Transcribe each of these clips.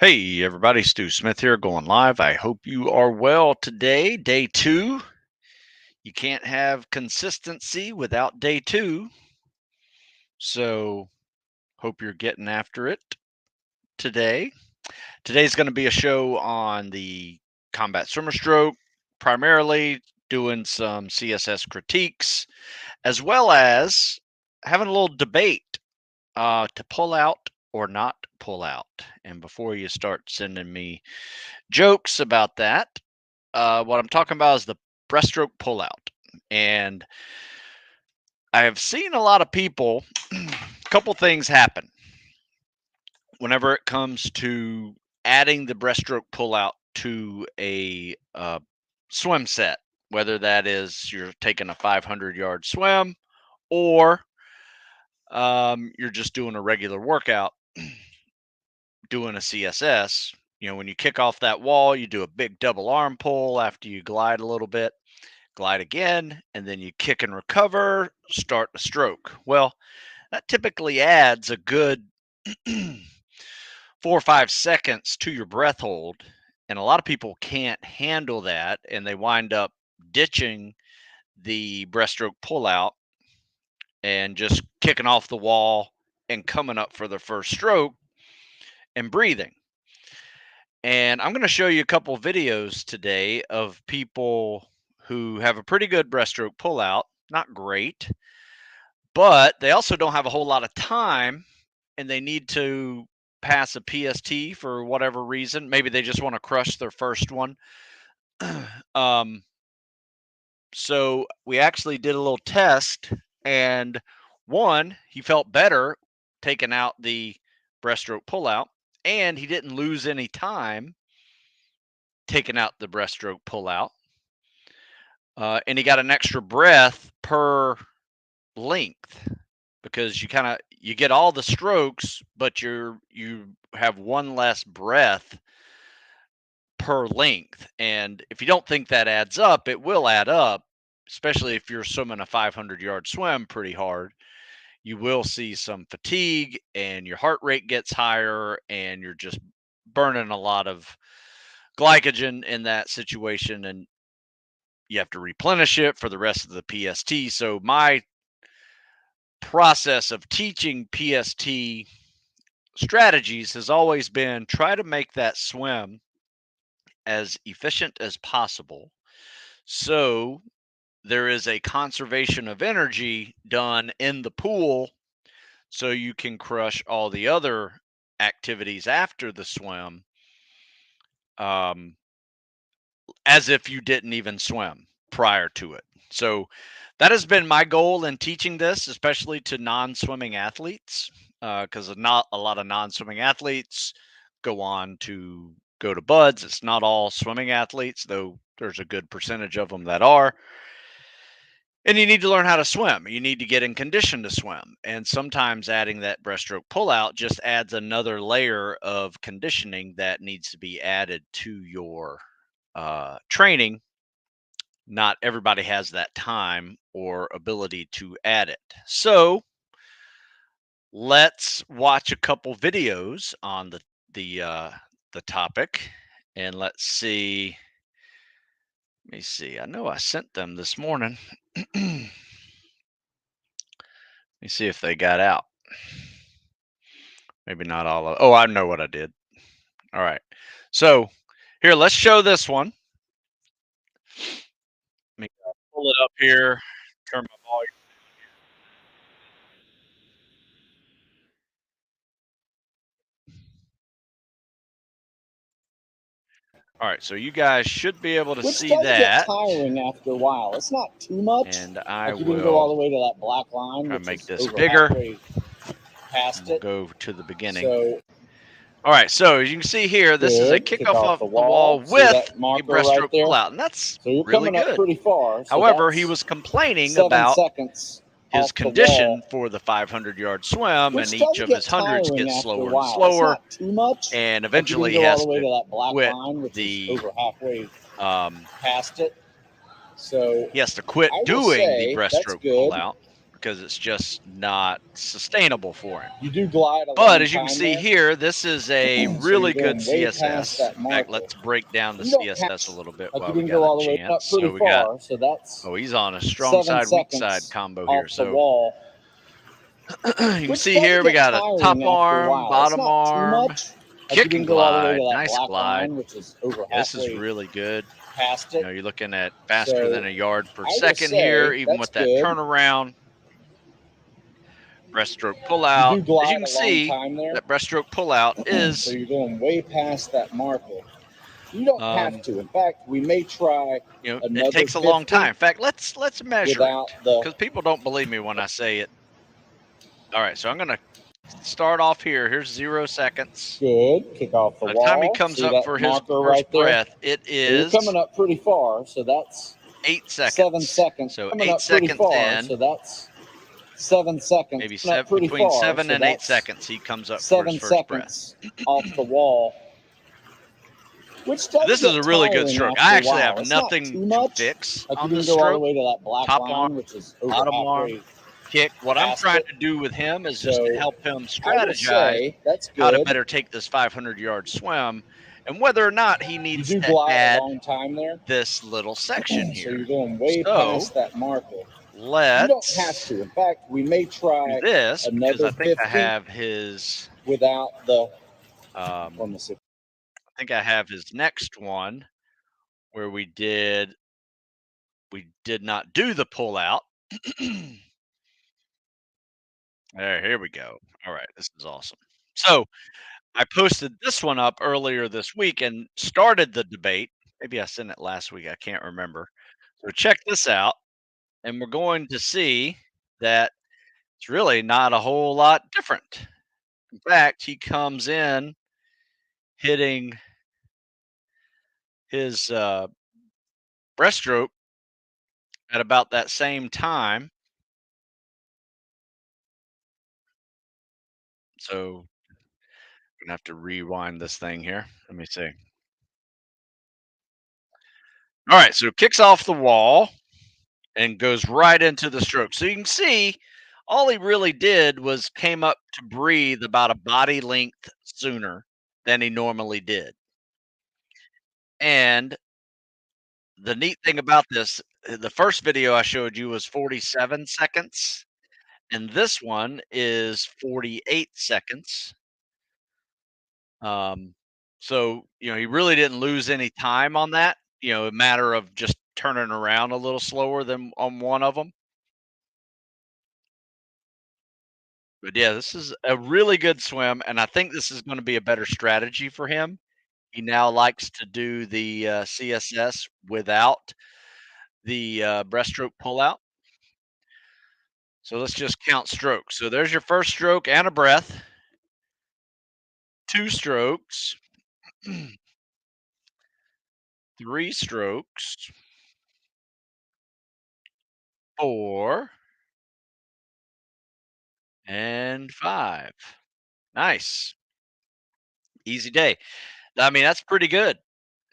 Hey everybody, Stu Smith here going live. I hope you are well today. Day two. You can't have consistency without day two. So, hope you're getting after it today. Today's going to be a show on the combat swimmer stroke, primarily doing some CSS critiques, as well as having a little debate to pull out or not pull out. And before you start sending me jokes about that, what I'm talking about is the breaststroke pullout. And I have seen a lot of people, a couple things happen whenever it comes to adding the breaststroke pullout to a swim set, whether that is you're taking a 500-yard swim or you're just doing a regular workout, doing a CSS. When you kick off that wall, you do a big double arm pull after you glide a little bit, glide again, and then you kick and recover, start a stroke. Well, that typically adds a good 4 or 5 seconds to your breath hold. And a lot of people can't handle that, and they wind up ditching the breaststroke pullout and just kicking off the wall and coming up for the first stroke and breathing. And I'm going to show you a couple videos today of people who have a pretty good breaststroke pullout, not great, but they also don't have a whole lot of time and they need to pass a PST for whatever reason. Maybe they just want to crush their first one. So we actually did a little test, and one, he felt better taking out the breaststroke pullout, and he didn't lose any time taking out the breaststroke pullout. And he got an extra breath per length because you get all the strokes, but you have one less breath per length. And if you don't think that adds up, it will add up, especially if you're swimming a 500-yard swim pretty hard. You will see some fatigue and your heart rate gets higher and you're just burning a lot of glycogen in that situation, and you have to replenish it for the rest of the PST. So my process of teaching PST strategies has always been try to make that swim as efficient as possible, so there is a conservation of energy done in the pool so you can crush all the other activities after the swim, as if you didn't even swim prior to it. So that has been my goal in teaching this, especially to non-swimming athletes, because not a lot of non-swimming athletes go on to go to buds. It's not all swimming athletes, though there's a good percentage of them that are. And you need to learn how to swim. You need to get in condition to swim. And sometimes adding that breaststroke pullout just adds another layer of conditioning that needs to be added to your training. Not everybody has that time or ability to add it. So let's watch a couple videos on the topic, and let's see. Let me see. I know I sent them this morning. Let me see if they got out. Maybe not all of. Oh, I know what I did. All right. So here, let's show this one. Let me pull it up here. Turn my volume. All right, so you guys should be able to Which see does that. get tiring after a while. It's not too much. And I like you didn't go all the will way to that black line, try to which make is this over bigger. halfway past We'll it. go to the beginning. So, all right, so as you can see here, this is a kickoff off the wall with a breaststroke pullout, and that's so you're really coming up good. pretty far. So However, he was complaining 7 about seconds his condition for the 500-yard swim, and each of his hundreds gets slower and slower, too much. and eventually he has to quit the over halfway past it. So he has to quit doing the breaststroke pullout, because it's just not sustainable for him. You do glide a But long as you can time see there. here, this is a So really you're good going way past CSS. that In fact, marker. let's break down the You don't have, CSS a little bit like you while we didn't got go a all the way up chance. pretty So we got, far. So that's oh, he's on a strong 7 side, weak side seconds combo off here. the So wall, you can which see does here we get got a top tiring after a arm, while. It's bottom not too arm, much. Like you kick and didn't go all the way glide, to that nice black glide. line, which is over Yeah, this is halfway really good. past You it. know, you're looking at faster So than a yard per I will second here, say even that's with that good. turnaround. Breaststroke You pullout. do As you glide can a long see, time there. that breaststroke pullout So is you're going way past that marker. You don't have um, to. In fact, we may try you know, it another takes a long time. 50 In fact, let's measure it without the because people don't believe me when I say it. All right, so I'm gonna start off here. Here's 0 seconds. good. Kick off the By the time he wall. comes See up that for his marker first right there? breath, it So you're coming is up pretty far. So that's 7 8 seconds. seconds. So Coming eight up pretty seconds far. in, So that's 7 seconds. maybe Coming up pretty between far. 7 So and 8 that's seconds, he comes up for his 7 first breath. seconds off the wall, which does This is get a really good tiring stroke. after I a actually while. have It's not nothing too to much. fix Like you on this didn't go all the stroke. way to that black Top arm, line, which is over bottom arm, halfway kick. What I'm past trying it. to do with him is just to So help him I will strategize say that's how to good. better take this 500-yard swim and whether or not he You needs do to glide a add long time there. this little section So here. you're going way So past that marker. You don't have let's to. In fact, we may do try this because another I think I 50 have his without the. Let um, me see. I think I have his next one where we did not do the pull out. There, here we go. All right, this is awesome. So I posted this one up earlier this week and started the debate. Maybe I sent it last week. I can't remember. So check this out, and we're going to see that it's really not a whole lot different. In fact, he comes in hitting his breaststroke at about that same time. So I'm gonna have to rewind this thing here. Let me see. All right, so it kicks off the wall and goes right into the stroke. So you can see all he really did was came up to breathe about a body length sooner than he normally did. And the neat thing about this, the first video I showed you was 47 seconds, and this one is 48 seconds. Um, so he really didn't lose any time on that. A matter of just turning around a little slower than on one of them. But yeah, this is a really good swim, and I think this is going to be a better strategy for him. He now likes to do the CSS without the breaststroke pullout. So let's just count strokes. So there's your first stroke and a breath, two strokes, three strokes, four, and five. Nice. Easy day. I mean, that's pretty good.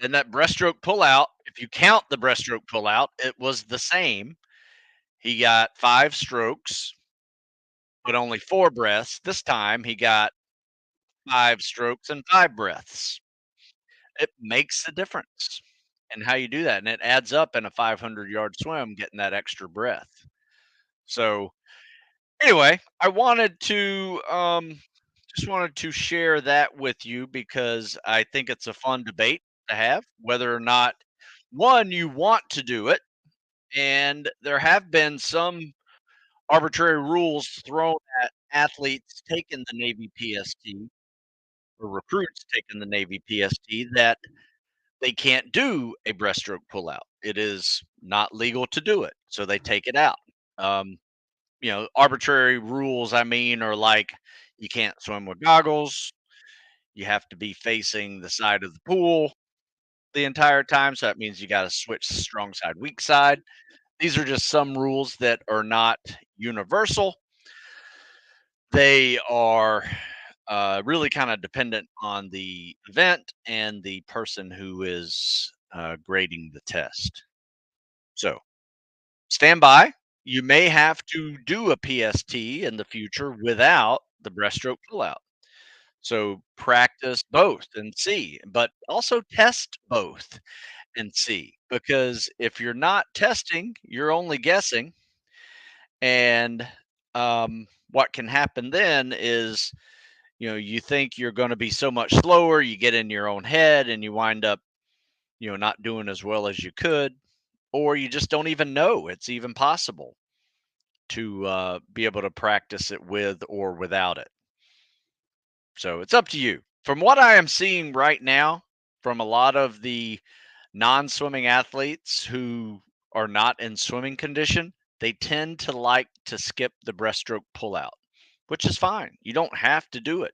And that breaststroke pullout, if you count the breaststroke pullout, it was the same. He got five strokes, but only four breaths. This time he got five strokes and five breaths. It makes a difference in how you do that. And it adds up in a 500-yard swim, getting that extra breath. So, anyway, I wanted to just wanted to share that with you because I think it's a fun debate to have whether or not one you want to do it, and there have been some arbitrary rules thrown at athletes taking the Navy PST or recruits taking the Navy PST that they can't do a breaststroke pullout. It is not legal to do it, so they take it out. Um, arbitrary rules, I mean, are like you can't swim with goggles, you have to be facing the side of the pool the entire time. So that means you got to switch strong side, weak side. These are just some rules that are not universal. They are really kind of dependent on the event and the person who is grading the test. So stand by. you may have to do a PST in the future without the breaststroke pullout. So practice both and see, but also test both and see, because if you're not testing, you're only guessing. And what can happen then is, you think you're going to be so much slower, you get in your own head and you wind up, not doing as well as you could, or you just don't even know it's even possible to be able to practice it with or without it. So it's up to you. From what I am seeing right now, from a lot of the non swimming athletes who are not in swimming condition, they tend to like to skip the breaststroke pullout, which is fine. You don't have to do it,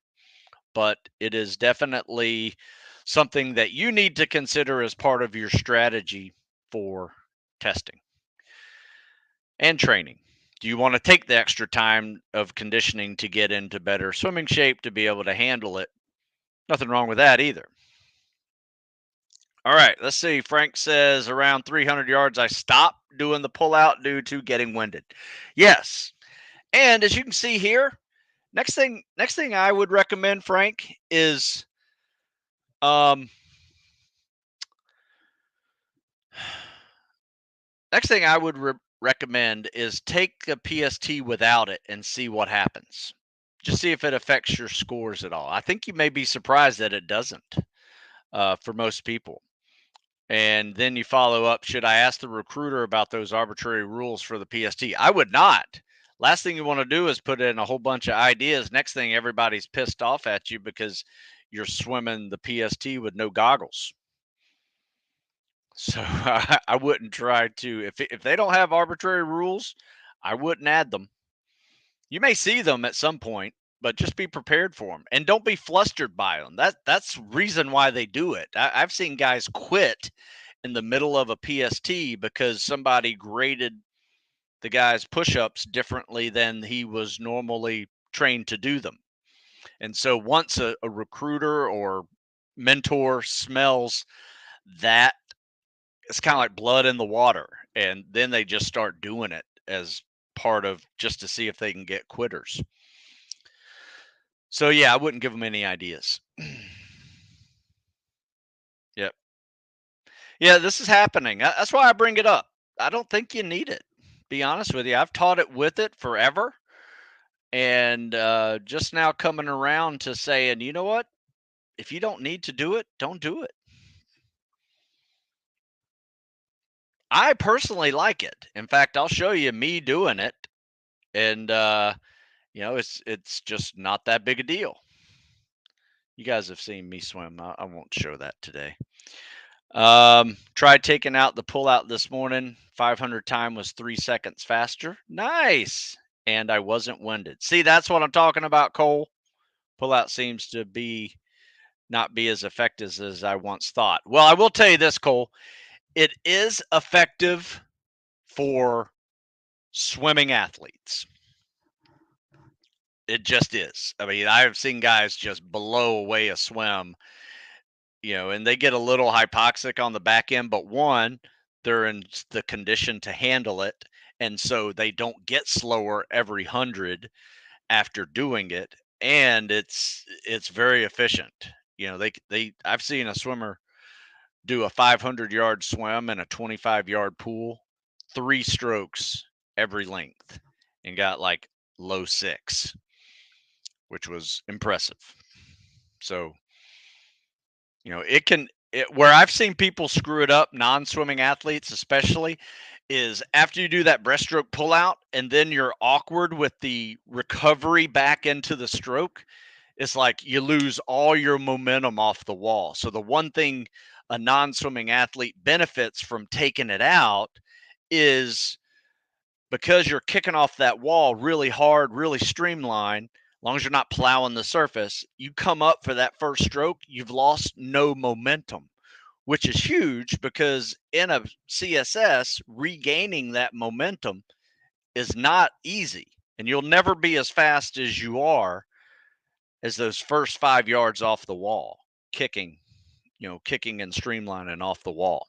but it is definitely something that you need to consider as part of your strategy for testing and training. Do you want to take the extra time of conditioning to get into better swimming shape to be able to handle it? Nothing wrong with that either. All right, let's see. Frank says around 300 yards, I stopped doing the pullout due to getting winded. Yes, and as you can see here, next thing I would recommend, Frank, is um, next thing I would recommend is take a PST without it and see what happens. Just see if it affects your scores at all. I think you may be surprised that it doesn't for most people. And then you follow up, should I ask the recruiter about those arbitrary rules for the PST? I would not. Last thing you want to do is put in a whole bunch of ideas. Next thing, everybody's pissed off at you because you're swimming the PST with no goggles. So I wouldn't try to, if they don't have arbitrary rules, I wouldn't add them. You may see them at some point, but just be prepared for them and don't be flustered by them. That's reason why they do it. I've seen guys quit in the middle of a PST because somebody graded the guy's push-ups differently than he was normally trained to do them. And so once a recruiter or mentor smells that, it's kind of like blood in the water, and then they just start doing it as part of just to see if they can get quitters. So yeah, I wouldn't give them any ideas. Yep. Yeah, this is happening. That's why I bring it up. I don't think you need it. Be honest with you. I've taught it with it forever. And just now coming around to saying, you know what? If you don't need to do it, don't do it. I personally like it. In fact, I'll show you me doing it. And it's just not that big a deal. You guys have seen me swim. I won't show that today. Tried taking out the pullout this morning. 500 time was 3 seconds faster. Nice. And I wasn't winded. See, that's what I'm talking about, Cole. Pullout seems to be not be as effective as I once thought. Well, I will tell you this, Cole. It is effective for swimming athletes. It just is. I mean, I have seen guys just blow away a swim, and they get a little hypoxic on the back end, but one, they're in the condition to handle it. And so they don't get slower every 100 after doing it. And it's very efficient. I've seen a swimmer do a 500-yard swim in a 25-yard pool, 3 strokes every length, and got like low 6, which was impressive. So where I've seen people screw it up, non-swimming athletes especially, is after you do that breaststroke pullout and then you're awkward with the recovery back into the stroke. It's like you lose all your momentum off the wall. So the one thing a non-swimming athlete benefits from taking it out is because you're kicking off that wall really hard, really streamlined, as long as you're not plowing the surface, you come up for that first stroke, you've lost no momentum, which is huge because in a CSS, regaining that momentum is not easy. And you'll never be as fast as you are as those first 5 yards off the wall, kicking, kicking and streamlining off the wall.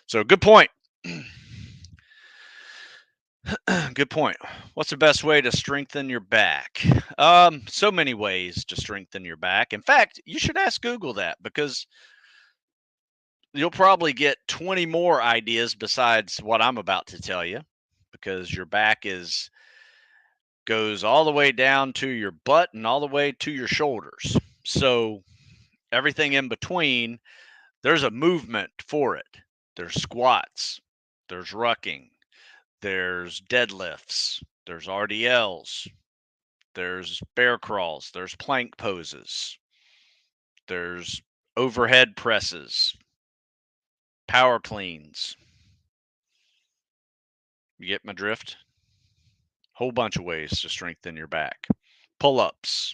So good point. Good point. What's the best way to strengthen your back? So many ways to strengthen your back. In fact, you should ask Google that because you'll probably get 20 more ideas besides what I'm about to tell you because your back is goes all the way down to your butt and all the way to your shoulders. So everything in between, there's a movement for it. There's squats, there's rucking, there's deadlifts, there's RDLs, there's bear crawls, there's plank poses, there's overhead presses, power cleans. You get my drift? Whole bunch of ways to strengthen your back. Pull-ups.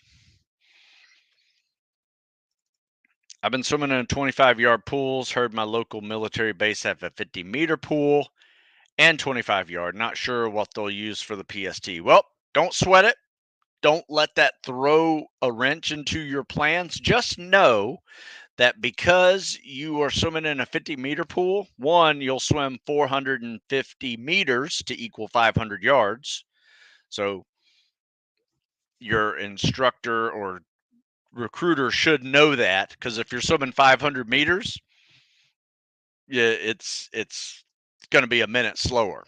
I've been swimming in 25-yard pools, heard my local military base have a 50-meter pool and 25-yard. Not sure what they'll use for the PST. Well, don't sweat it. Don't let that throw a wrench into your plans. Just know that because you are swimming in a 50-meter pool, one, you'll swim 450 meters to equal 500 yards. So your instructor or recruiter should know that, because if you're swimming 500 meters, yeah, it's going to be a minute slower.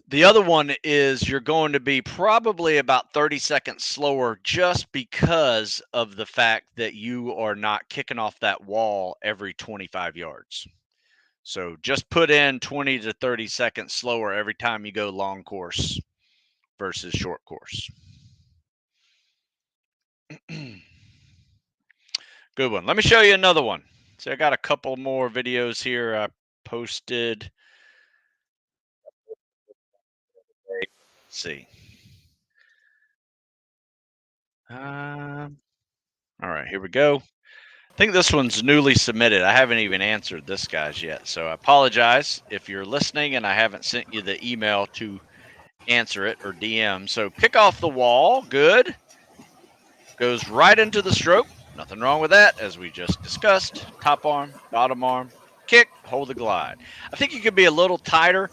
The other one is you're going to be probably about 30 seconds slower just because of the fact that you are not kicking off that wall every 25 yards. So just put in 20 to 30 seconds slower every time you go long course versus short course. Good one. Let me show you another one. So I got a couple more videos here I posted. Let's see. All right, here we go. I think this one's newly submitted. I haven't even answered this guy's yet. So I apologize if you're listening and I haven't sent you the email to answer it or DM. So kick off the wall. Good. Goes right into the stroke. Nothing wrong with that, as we just discussed. Top arm, bottom arm, kick, hold the glide. I think you could be a little tighter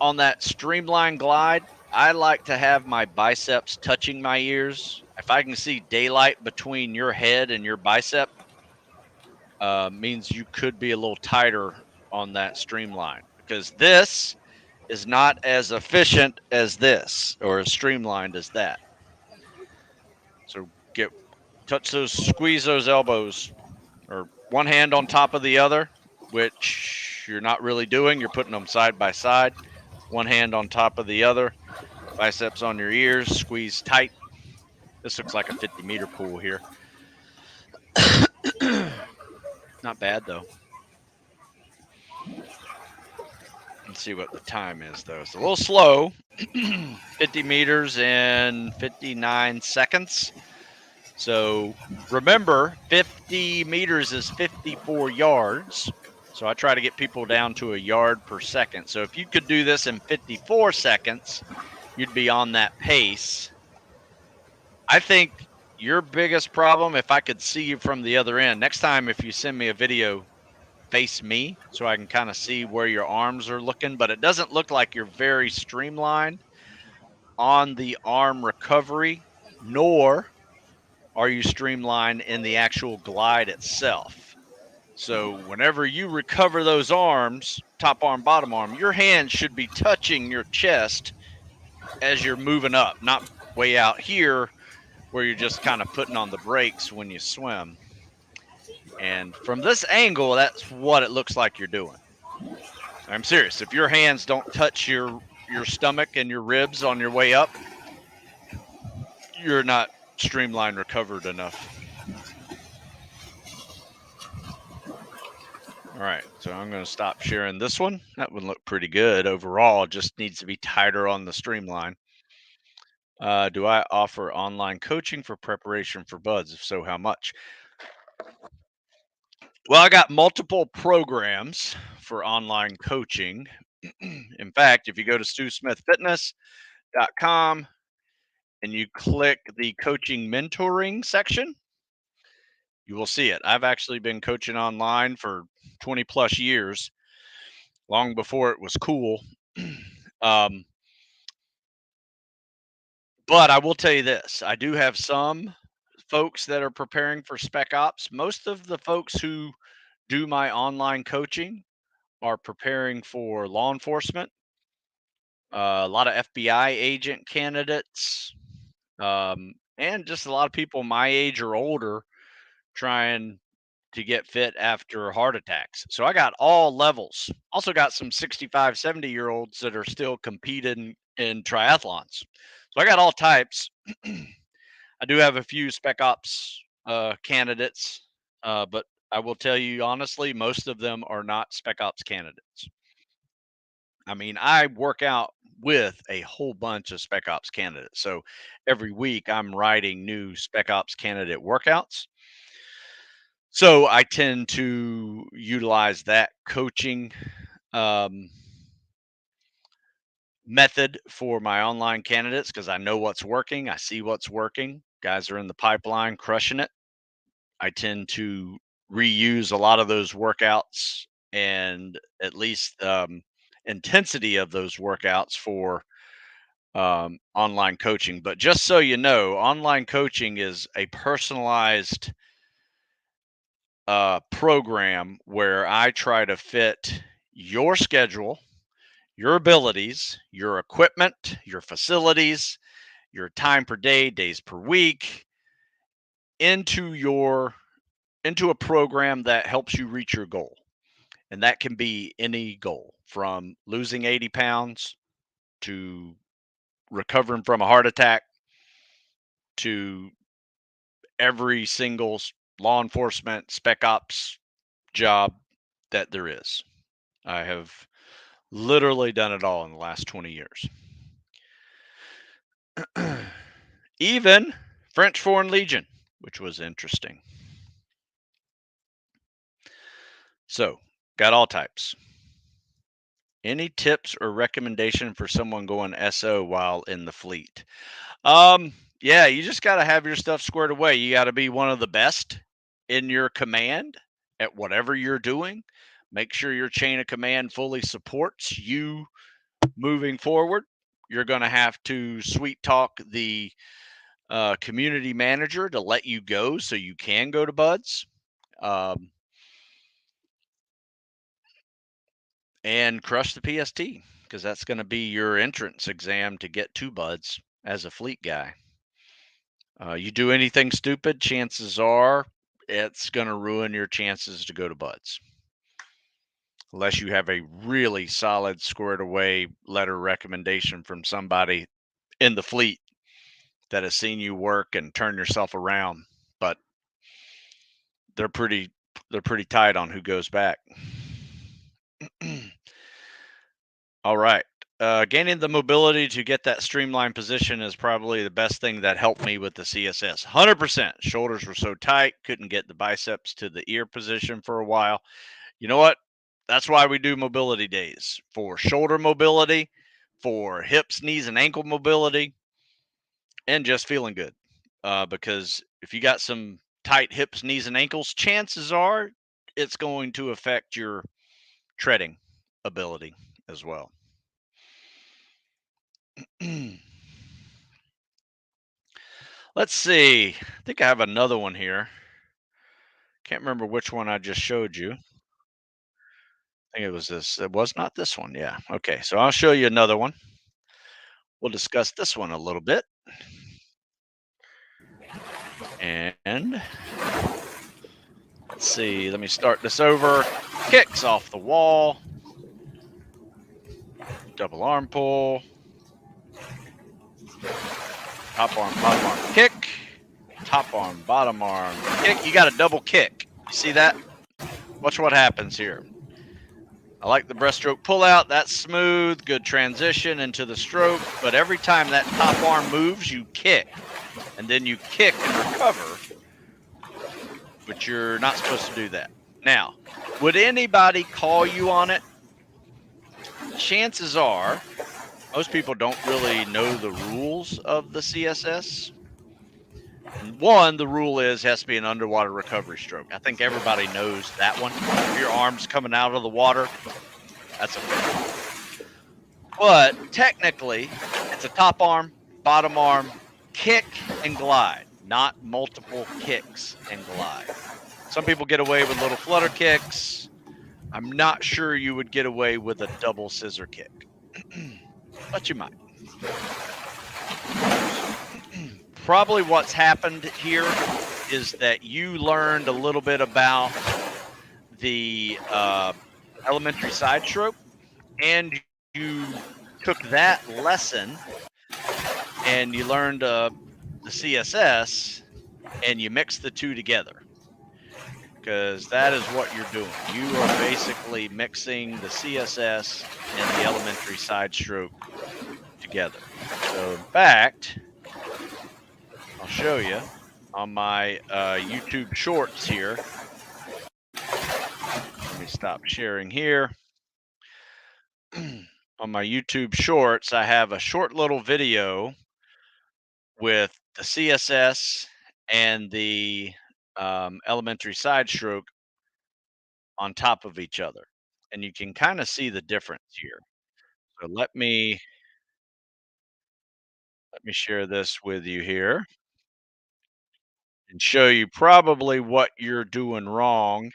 on that streamlined glide. I like to have my biceps touching my ears. If I can see daylight between your head and your bicep, means you could be a little tighter on that streamline, because this is not as efficient as this or as streamlined as that. So squeeze those elbows, or one hand on top of the other, which you're not really doing. You're putting them side by side, one hand on top of the other, biceps on your ears, squeeze tight. This looks like a 50-meter pool here. Not bad though. Let's see what the time is though. It's a little slow. 50 meters in 59 seconds. So remember, 50 meters is 54 yards. So I try to get people down to a yard per second. So if you could do this in 54 seconds, you'd be on that pace. I think your biggest problem, if I could see you from the other end, next time if you send me a video, face me so I can kind of see where your arms are looking, but it doesn't look like you're very streamlined on the arm recovery, nor are you streamlined in the actual glide itself. So whenever you recover those arms, top arm, bottom arm, your hands should be touching your chest as you're moving up, not way out here where you're just kind of putting on the brakes when you swim. And from this angle, that's what it looks like you're doing. I'm serious. If your hands don't touch your stomach and your ribs on your way up, you're not streamlined recovered enough. All right, so I'm going to stop sharing this one. That one looked pretty good overall. Just needs to be tighter on the streamline. Do I offer online coaching for preparation for buds? If so, how much? Well, I got multiple programs for online coaching. In fact, if you go to StuSmithFitness.com and you click the coaching mentoring section, you will see it. I've actually been coaching online for 20 plus years. long before it was cool. But I will tell you this, I do have some folks that are preparing for Spec Ops. Most of the folks who do my online coaching are preparing for law enforcement, a lot of FBI agent candidates, and just a lot of people my age or older trying to get fit after heart attacks. So I got all levels. Also got some 65, 70-year-olds that are still competing in triathlons. So I got all types. I do have a few Spec Ops candidates, but I will tell you honestly, most of them are not Spec Ops candidates. I mean, I work out with a whole bunch of Spec Ops candidates. So every week I'm writing new Spec Ops candidate workouts. So I tend to utilize that coaching um, method for my online candidates because I know what's working. I see what's working. Guys are in the pipeline crushing it. I tend to reuse a lot of those workouts and at least intensity of those workouts for online coaching. But just so you know, online coaching is a personalized program where I try to fit your schedule, your abilities, your equipment, your facilities, your time per day, days per week into a program that helps you reach your goal. And that can be any goal from losing 80 pounds to recovering from a heart attack to every single law enforcement spec ops job that there is. I have literally done it all in the last 20 years. Even French Foreign Legion, which was interesting. So, got all types. Any tips or recommendation for someone going SO while in the fleet? Yeah, you just got to have your stuff squared away. You got to be one of the best in your command at whatever you're doing. Make sure your chain of command fully supports you moving forward. You're going to have to sweet talk the community manager to let you go so you can go to buds. And crush the PST because that's going to be your entrance exam to get to buds as a fleet guy. You do anything stupid, chances are it's going to ruin your chances to go to buds. Unless you have a really solid, squared away letter recommendation from somebody in the fleet that has seen you work and turn yourself around. But they're pretty tight on who goes back. All right. Gaining the mobility to get that streamlined position is probably the best thing that helped me with the CSS. 100%. Shoulders were so tight, couldn't get the biceps to the ear position for a while. You know what? That's why we do mobility days for shoulder mobility, for hips, knees, and ankle mobility, and just feeling good. Because if you got some tight hips, knees, and ankles, chances are it's going to affect your treading ability as well. Let's see. I think I have another one here. Can't remember which one I just showed you. I think it was this. It was not this one. Yeah. Okay. So I'll show you another one. We'll discuss this one a little bit. And let's see. Let me start this over. Kicks off the wall. Double arm pull. Top arm, bottom arm kick. Top arm, bottom arm kick. You got a double kick. You see that? Watch what happens here. I like the breaststroke pullout. That's smooth, good transition into the stroke. But every time that top arm moves, you kick. And then you kick and recover. But you're not supposed to do that. Now, would anybody call you on it? Chances are, most people don't really know the rules of the CSS. One, the rule is has to be an underwater recovery stroke. I think everybody knows that one. If your arm's coming out of the water, That's a fail. But technically, it's a top arm, bottom arm, kick, and glide, not multiple kicks and glide. Some people get away with little flutter kicks. I'm not sure you would get away with a double scissor kick, but you might. Probably what's happened here is that you learned a little bit about the elementary side stroke, and you took that lesson and you learned the CSS, and you mix the two together, because that is what you're doing. You are basically mixing the CSS and the elementary side stroke together. So in fact, I'll show you on my YouTube shorts here. Let me stop sharing here. On my YouTube shorts, I have a short little video with the CSS and the elementary side stroke on top of each other. And you can kind of see the difference here. So let me share this with you here and show you probably what you're doing wrong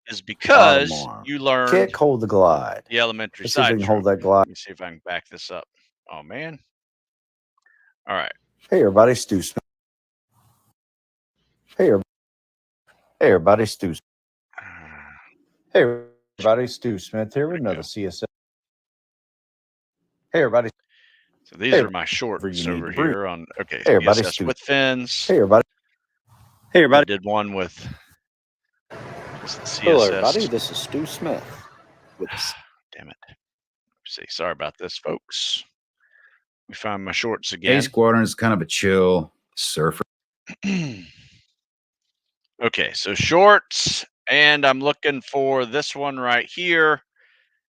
is because you learned Kick, hold the glide. the elementary Let's see if we side can stroke. hold that glide. Let me see if I can back this up. Oh man. All right. Hey everybody, Stu Smith. Hey everybody, Stu. Hey everybody, Stu Smith here with another CSS. Hey everybody. So these are my shorts over here on CSS with fins. Hey everybody. Hey everybody. I did one with just the CSS. Hello everybody, this is Stu Smith. Damn it. Let's see, sorry about this, folks. Let me find my shorts again. A Squadron is kind of a chill surfer. Okay, so shorts, and I'm looking for this one right here,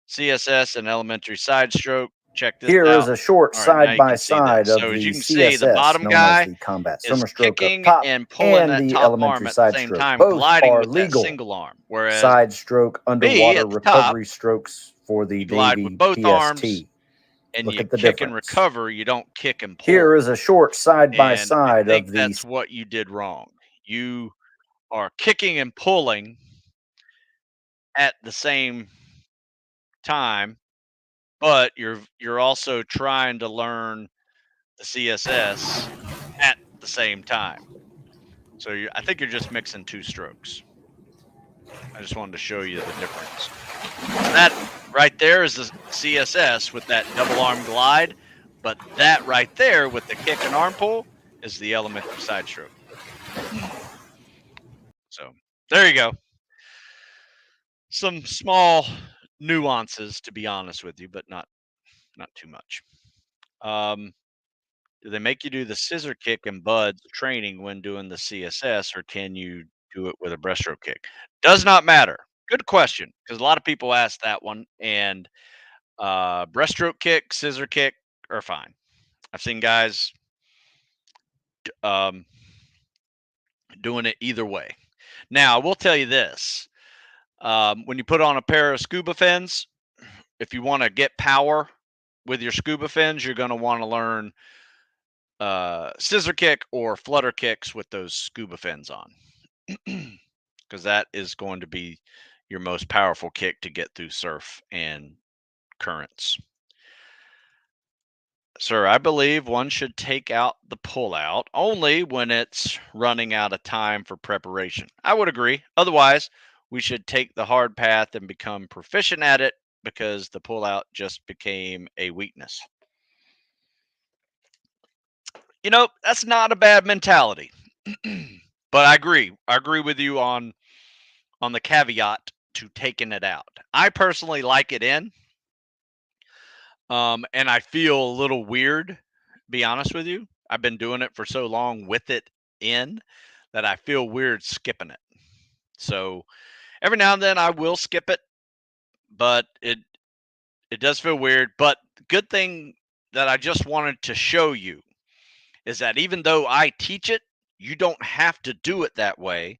CSS and elementary side stroke. Check this out. Here is a short side by side of so the as you can CSS, see, the bottom known guy as the combat is summer stroke kicking up top, and pulling that the top elementary arm at side the same stroke. time, Both gliding are with legal. that single arm. Whereas side stroke underwater at the recovery top, strokes for the you glide Navy with both PST. arms, and Look you at the kick and difference. recover. You don't kick and pull. Here is a short side by And side I think of the. that's what you did wrong. You are kicking and pulling at the same time, but you're also trying to learn the CSS at the same time. So I think you're just mixing two strokes. I just wanted to show you the difference. That right there is the CSS with that double arm glide, but that right there with the kick and arm pull is the elementary side stroke. So there you go. Some small nuances, to be honest with you, but not too much. Do they make you do the scissor kick and buds training when doing the CSS, or can you do it with a breaststroke kick? Does not matter. Good question, because a lot of people ask that one. And breaststroke kick, scissor kick are fine. I've seen guys doing it either way. Now, I will tell you this. When you put on a pair of scuba fins, if you want to get power with your scuba fins, you're going to want to learn scissor kick or flutter kicks with those scuba fins on, because that is going to be your most powerful kick to get through surf and currents. Sir, I believe one should take out the pullout only when it's running out of time for preparation. I would agree. Otherwise, we should take the hard path and become proficient at it, because the pullout just became a weakness. You know, that's not a bad mentality. But I agree. I agree with you on the caveat to taking it out. I personally like it in. And I feel a little weird, be honest with you. I've been doing it for so long with it in that I feel weird skipping it. So every now and then I will skip it, but it does feel weird. But the good thing that I just wanted to show you is that even though I teach it, you don't have to do it that way.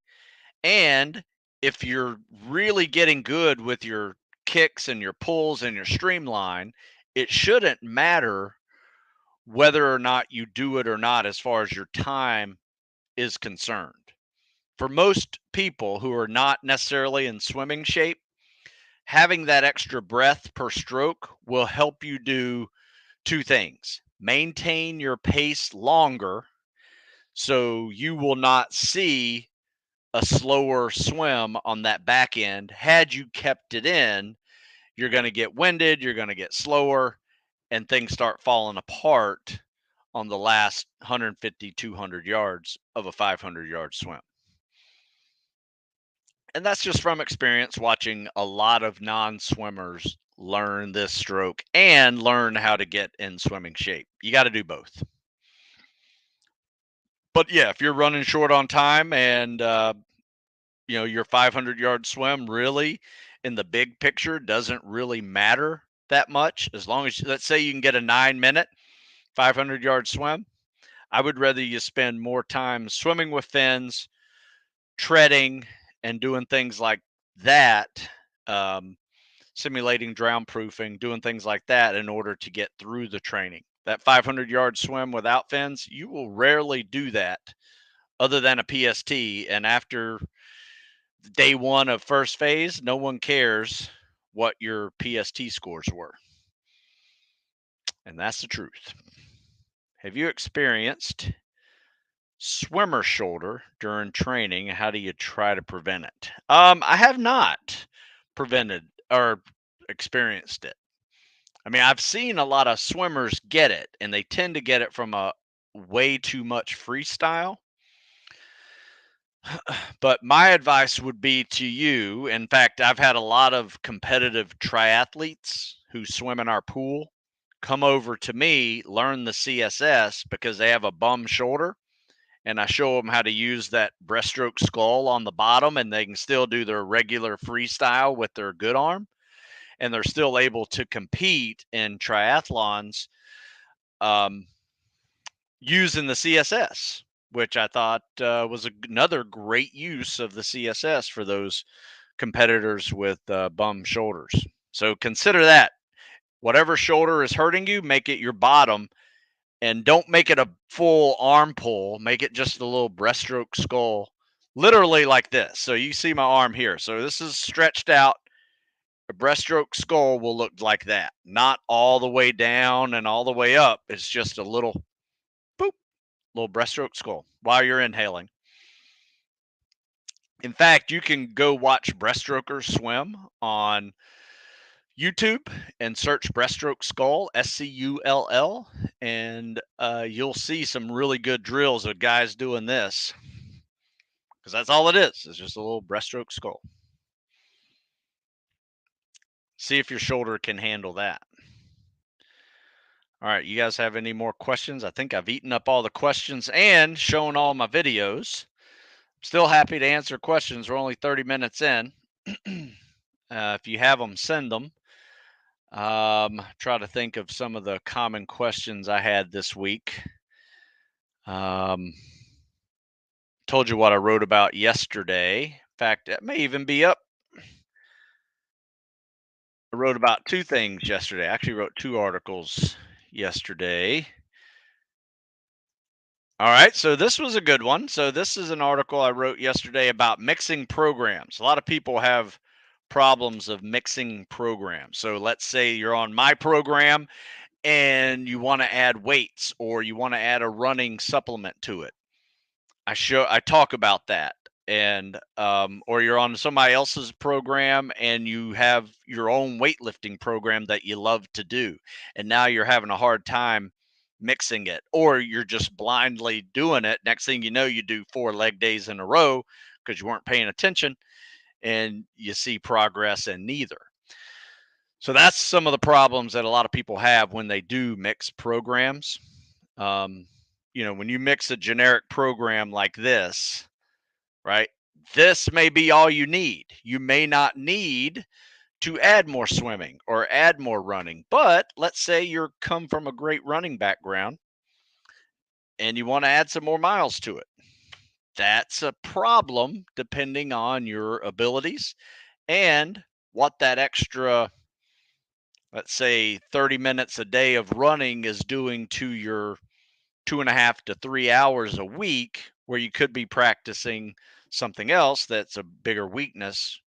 And if you're really getting good with your kicks and your pulls and your streamline, it shouldn't matter whether or not you do it or not as far as your time is concerned. For most people who are not necessarily in swimming shape, having that extra breath per stroke will help you do two things: maintain your pace longer, so you will not see a slower swim on that back end. Had you kept it in, you're going to get winded, you're going to get slower, and things start falling apart on the last 150, 200 yards of a 500-yard swim. And that's just from experience watching a lot of non-swimmers learn this stroke and learn how to get in swimming shape. You got to do both. But yeah, if you're running short on time and your 500-yard swim really in the big picture doesn't really matter that much, as long as, let's say, you can get a 9-minute 500-yard swim, I would rather you spend more time swimming with fins, treading, and doing things like that, simulating drown proofing, doing things like that in order to get through the training. That 500-yard swim without fins, you will rarely do that other than a PST. And after day one of first phase, no one cares what your PST scores were. And that's the truth. Have you experienced swimmer shoulder during training? How do you try to prevent it? I have not prevented or experienced it. I mean, I've seen a lot of swimmers get it, and they tend to get it from a way too much freestyle. But my advice would be to you. In fact, I've had a lot of competitive triathletes who swim in our pool come over to me, learn the CSS because they have a bum shoulder, and I show them how to use that breaststroke skull on the bottom, and they can still do their regular freestyle with their good arm, and they're still able to compete in triathlons using the CSS, which I thought was another great use of the CSS for those competitors with bum shoulders. So consider that. Whatever shoulder is hurting you, make it your bottom, and don't make it a full arm pull. Make it just a little breaststroke skull, literally like this. So you see my arm here. So this is stretched out. A breaststroke skull will look like that, not all the way down and all the way up. It's just a little boop, little breaststroke skull while you're inhaling. In fact, you can go watch breaststrokers swim on YouTube and search breaststroke skull, SCULL, and you'll see some really good drills of guys doing this, because that's all it is. It's just a little breaststroke skull. See if your shoulder can handle that. All right, you guys have any more questions? I think I've eaten up all the questions and shown all my videos. Still happy to answer questions. We're only 30 minutes in. If you have them, send them. Try to think of some of the common questions I had this week. Told you what I wrote about yesterday. In fact, that may even be up. I wrote about two things yesterday. I actually wrote 2 articles yesterday. All right, so this was a good one. So this is an article I wrote yesterday about mixing programs. A lot of people have problems of mixing programs. So let's say you're on my program and you want to add weights or you want to add a running supplement to it. I talk about that. And or you're on somebody else's program and you have your own weightlifting program that you love to do, and now you're having a hard time mixing it, or you're just blindly doing it. Next thing you know, you do 4 leg days in a row because you weren't paying attention, and you see progress in neither. So that's some of the problems that a lot of people have when they do mix programs. When you mix a generic program like this, right? This may be all you need. You may not need to add more swimming or add more running, but let's say you come from a great running background and you want to add some more miles to it. That's a problem depending on your abilities and what that extra, let's say 30 minutes a day of running is doing to your 2.5 to 3 hours a week, where you could be practicing something else that's a bigger weakness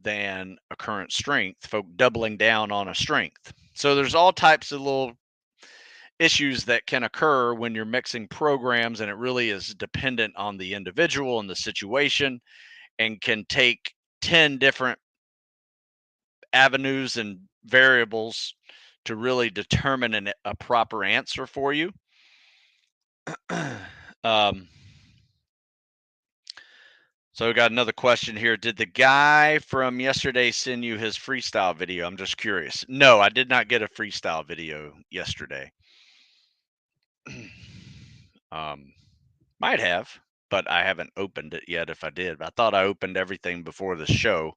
than a current strength, doubling down on a strength. So there's all types of little issues that can occur when you're mixing programs, and it really is dependent on the individual and the situation, and can take 10 different avenues and variables to really determine a proper answer for you. So we got another question here. Did the guy from yesterday send you his freestyle video? I'm just curious. No, I did not get a freestyle video yesterday. Might have, but I haven't opened it yet if I did. I thought I opened everything before the show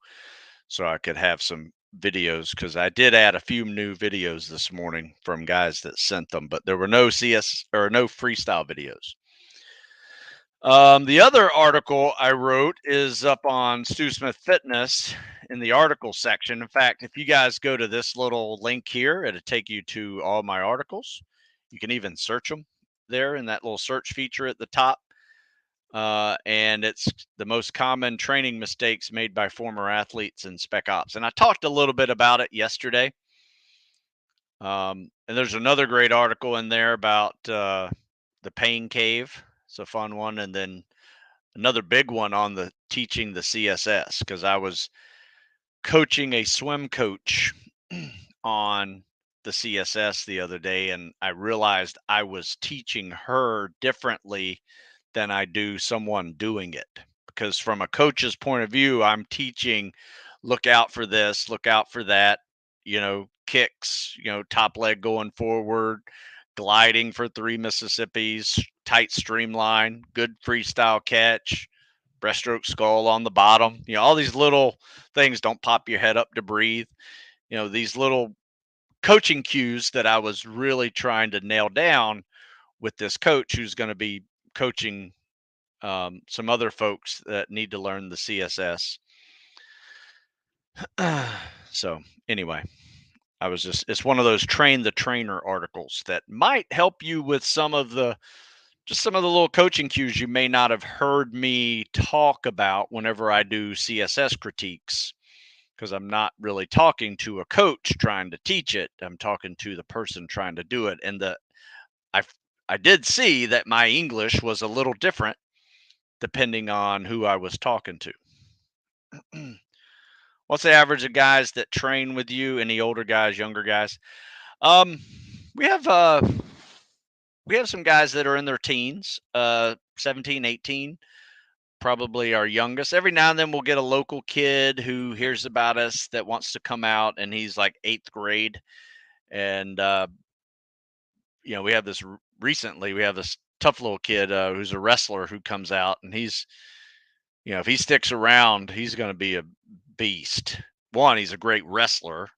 so I could have some videos, because I did add a few new videos this morning from guys that sent them, but there were no CS or no freestyle videos. The other article I wrote is up on Stu Smith Fitness in the article section. In fact, if you guys go to this little link here, it'll take you to all my articles. You can even search them there in that little search feature at the top. And it's the most common training mistakes made by former athletes in Spec Ops. And I talked a little bit about it yesterday. And there's another great article in there about the pain cave. It's a fun one. And then another big one on the teaching the CSS, because I was coaching a swim coach on the CSS the other day, and I realized I was teaching her differently than I do someone doing it. Because from a coach's point of view, I'm teaching, look out for this, look out for that, kicks, top leg going forward, gliding for 3 Mississippis, tight streamline, good freestyle catch, breaststroke skull on the bottom, all these little things. Don't pop your head up to breathe. These little coaching cues that I was really trying to nail down with this coach who's going to be coaching some other folks that need to learn the CSS. So anyway, it's one of those train the trainer articles that might help you with some of the little coaching cues you may not have heard me talk about whenever I do CSS critiques, because I'm not really talking to a coach trying to teach it. I'm talking to the person trying to do it. And I did see that my English was a little different depending on who I was talking to. What's the average of guys that train with you? Any older guys, younger guys? We have some guys that are in their teens, 17, 18, probably our youngest. Every now and then we'll get a local kid who hears about us that wants to come out, and he's like 8th grade. And, we have this recently, we have this tough little kid who's a wrestler who comes out, and he's, if he sticks around, he's going to be a beast. One, he's a great wrestler.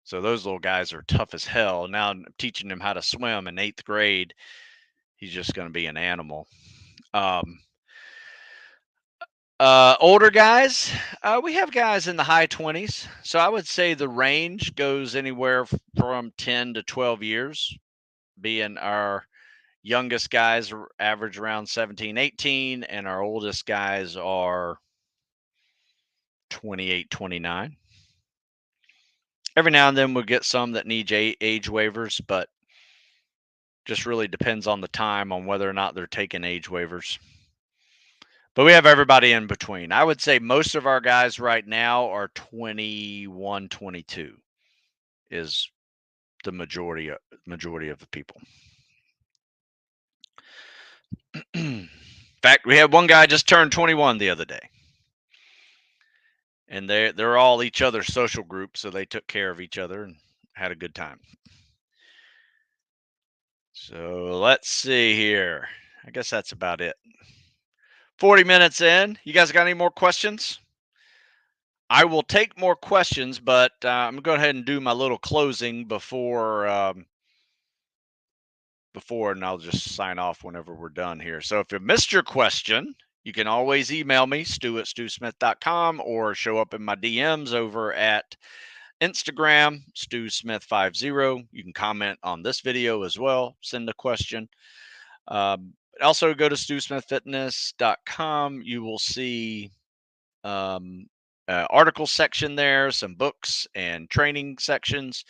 So those little guys are tough as hell. Now I'm teaching him how to swim in 8th grade. He's just going to be an animal. Older guys, we have guys in the high 20s. So I would say the range goes anywhere from 10 to 12 years, being our youngest guys average around 17, 18, and our oldest guys are 28, 29. Every now and then we'll get some that need age waivers, but just really depends on the time on whether or not they're taking age waivers. But we have everybody in between. I would say most of our guys right now are 21, 22 is the majority of the people. In fact, we had one guy just turned 21 the other day. And they're all each other's social group, so they took care of each other and had a good time. So let's see here. I guess that's about it. 40 minutes in. You guys got any more questions? I will take more questions, but I'm going to go ahead and do my little closing before, and I'll just sign off whenever we're done here. So if you missed your question, you can always email me, stu@stewsmith.com, or show up in my DMs over at Instagram, StuSmith50. You can comment on this video as well, send a question. Also, go to stewsmithfitness.com. You will see article section there, some books and training sections.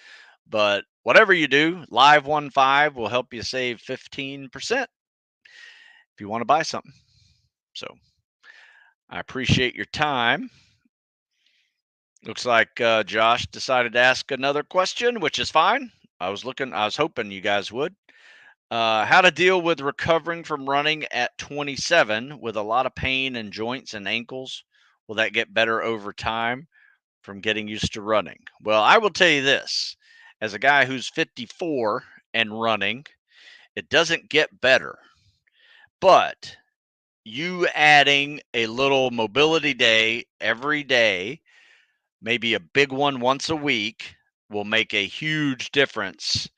But whatever you do, Live 1.5 will help you save 15% if you want to buy something. So I appreciate your time. Looks like Josh decided to ask another question, which is fine. I was hoping you guys would. How to deal with recovering from running at 27 with a lot of pain in joints and ankles. Will that get better over time from getting used to running? Well, I will tell you this. As a guy who's 54 and running, it doesn't get better. But you adding a little mobility day every day, maybe a big one once a week, will make a huge difference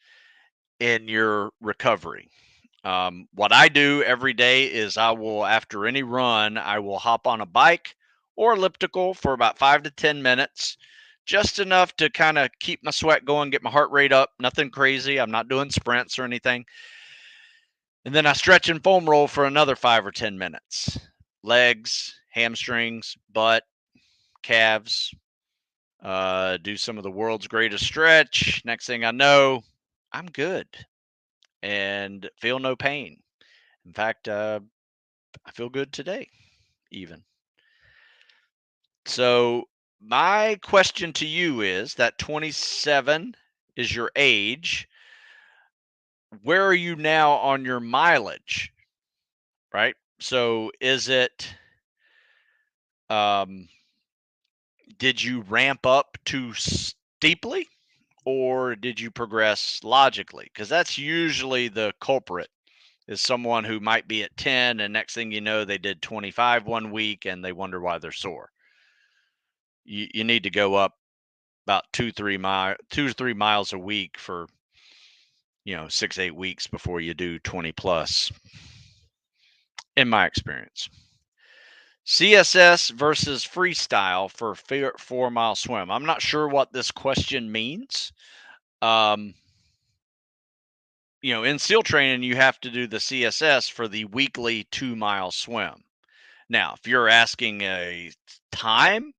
in your recovery. What I do every day is after any run, I will hop on a bike or elliptical for about 5 to 10 minutes, just enough to kind of keep my sweat going, get my heart rate up, nothing crazy. I'm not doing sprints or anything. And then I stretch and foam roll for another 5 or 10 minutes. Legs, hamstrings, butt, calves, do some of the world's greatest stretch. Next thing I know, I'm good and feel no pain. In fact, I feel good today, even. So, my question to you is that 27 is your age. Where are you now on your mileage? Right? So, is it, did you ramp up too steeply or did you progress logically? Because that's usually the culprit. Is someone who might be at 10 and next thing you know, they did 25 1 week and they wonder why they're sore. You need to go up about 2 to 3 miles a week for 6-8 weeks before you do 20 plus, in my experience. CSS versus freestyle for 4-mile swim. I'm not sure what this question means. In SEAL training, you have to do the CSS for the weekly 2-mile swim. Now, if you're asking a time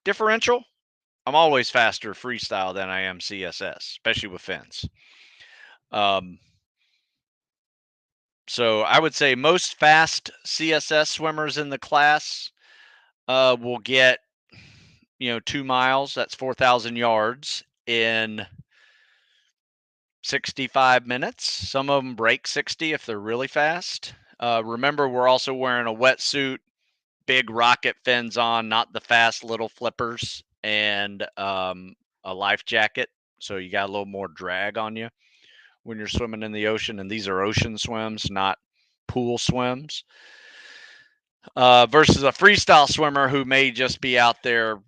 differential, I'm always faster freestyle than I am CSS, especially with fins. So I would say most fast CSS swimmers in the class will get 2 miles. That's 4,000 yards in 65 minutes. Some of them break 60 if they're really fast. Remember, we're also wearing a wetsuit, big rocket fins on, not the fast little flippers, and a life jacket. So you got a little more drag on you when you're swimming in the ocean. And these are ocean swims, not pool swims. Versus a freestyle swimmer who may just be out there,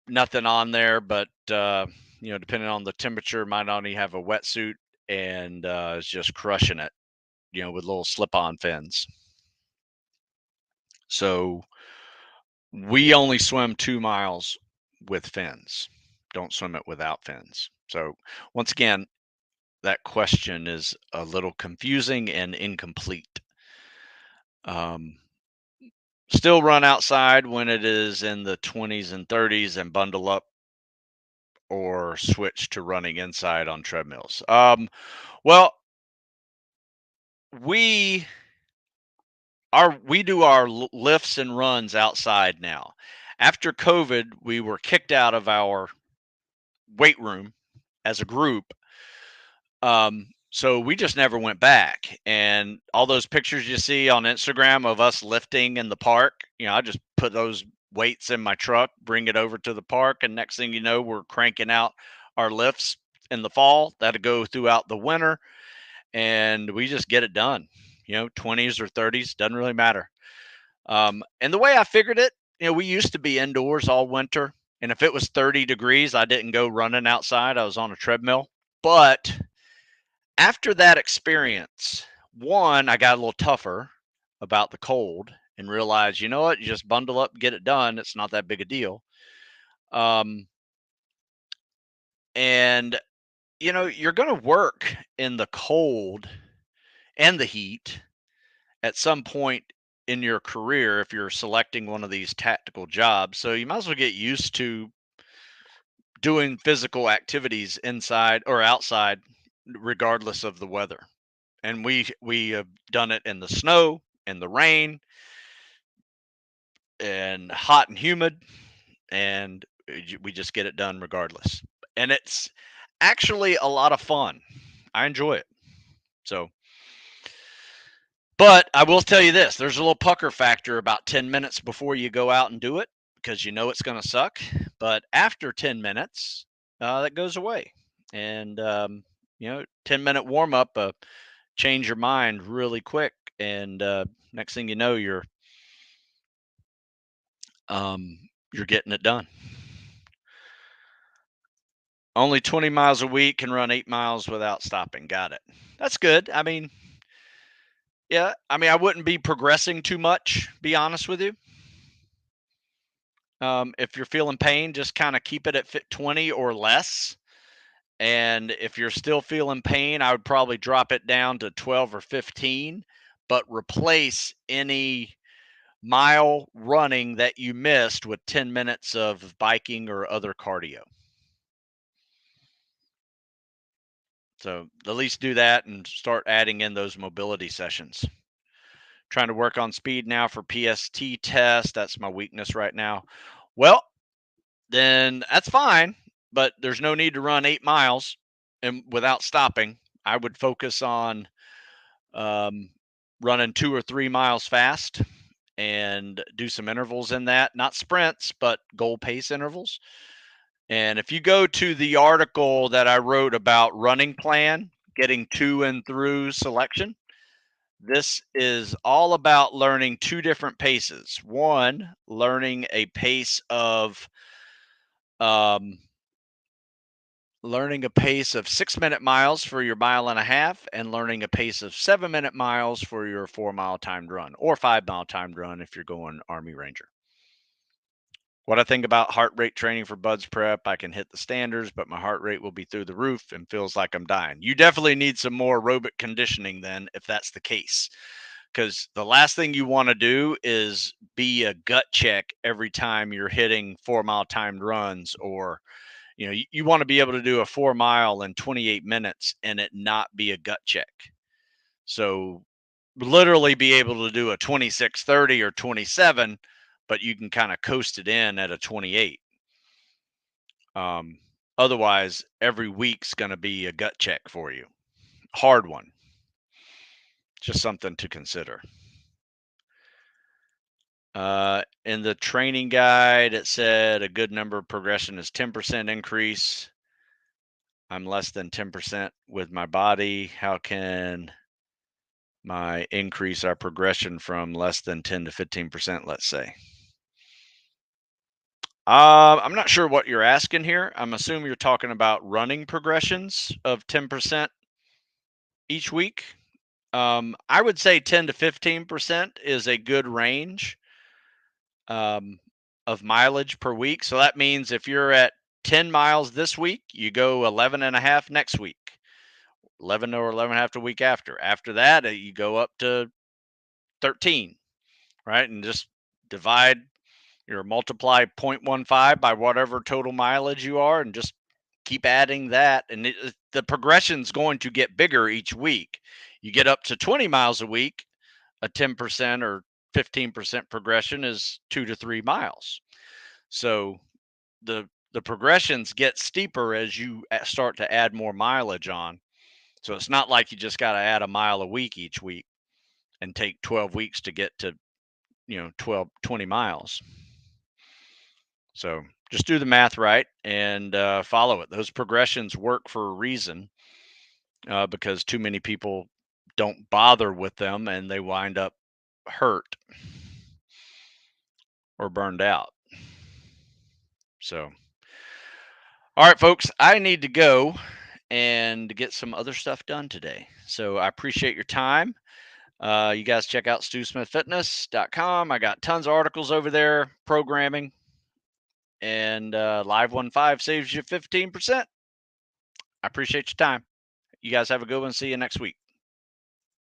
nothing on there, but depending on the temperature, might only have a wetsuit and is just crushing it, with little slip-on fins. So we only swim 2 miles with fins. Don't swim it without fins. So once again, that question is a little confusing and incomplete. Still run outside when it is in the 20s and 30s and bundle up, or switch to running inside on treadmills. Well, we do our lifts and runs outside now. After COVID, we were kicked out of our weight room as a group. So we just never went back. And all those pictures you see on Instagram of us lifting in the park, I just put those weights in my truck, bring it over to the park, and next thing you know, we're cranking out our lifts in the fall. That'll go throughout the winter, and we just get it done. 20s or 30s, doesn't really matter. And the way I figured it, we used to be indoors all winter, and if it was 30 degrees, I didn't go running outside. I was on a treadmill. But after that experience, one, I got a little tougher about the cold and realize, you know what, you just bundle up, get it done. It's not that big a deal. And, you know, you're going to work in the cold and the heat at some point in your career if you're selecting one of these tactical jobs. So you might as well get used to doing physical activities inside or outside, regardless of the weather. And we have done it in the snow, in the rain, and hot and humid, and we just get it done regardless. And it's actually a lot of fun. I enjoy it. So, but I will tell you this, there's a little pucker factor about 10 minutes before you go out and do it, because you know it's going to suck. But after 10 minutes, that goes away. And, you know, 10-minute warm up, change your mind really quick. And next thing you know, you're getting it done. Only 20 miles a week, can run 8 miles without stopping. Got it. That's good. I mean, yeah, I mean, I wouldn't be progressing too much, be honest with you. If you're feeling pain, just kind of keep it at 20 or less. And if you're still feeling pain, I would probably drop it down to 12 or 15, but replace any mile running that you missed with 10 minutes of biking or other cardio. So at least do that and start adding in those mobility sessions. Trying to work on speed now for PST test. That's my weakness right now. Well, then that's fine, but there's no need to run 8 miles and without stopping. I would focus on running 2 or 3 miles fast and do some intervals in that, not sprints, but goal pace intervals. And if you go to the article that I wrote about running plan, getting to and through selection, this is all about learning 2 different paces. One, learning a pace of 6-minute miles for your mile and a half, and learning a pace of 7-minute miles for your 4-mile timed run, or 5-mile timed run if you're going Army Ranger. What I think about heart rate training for Buds Prep, I can hit the standards, but my heart rate will be through the roof and feels like I'm dying. You definitely need some more aerobic conditioning then, if that's the case. Because the last thing you want to do is be a gut check every time you're hitting 4-mile timed runs, or you want to be able to do a 4-mile in 28 minutes and it not be a gut check. So literally be able to do a 26:30 or 27, but you can kind of coast it in at a 28. Otherwise, every week's going to be a gut check for you. Hard one. Just something to consider. In the training guide, it said a good number of progression is 10% increase. I'm less than 10% with my body. How can my increase our progression from less than 10 to 15%, let's say? I'm not sure what you're asking here. I'm assuming you're talking about running progressions of 10% each week. I would say 10 to 15% is a good range of mileage per week. So that means if you're at 10 miles this week, you go 11 and a half next week, 11 or 11 and a half the week after. After that, you go up to 13, right? And just divide or multiply 0.15 by whatever total mileage you are, and just keep adding that. And the progression's going to get bigger each week. You get up to 20 miles a week, a 10% or 15% progression is 2 to 3 miles. So the progressions get steeper as you start to add more mileage on. So it's not like you just got to add a mile a week each week and take 12 weeks to get to 20 miles. So just do the math right and follow it. Those progressions work for a reason, because too many people don't bother with them and they wind up hurt or burned out. So, all right, folks, I need to go and get some other stuff done today. So I appreciate your time. You guys check out stewsmithfitness.com. I got tons of articles over there, programming, and Live 1.5 saves you 15%. I appreciate your time. You guys have a good one. See you next week.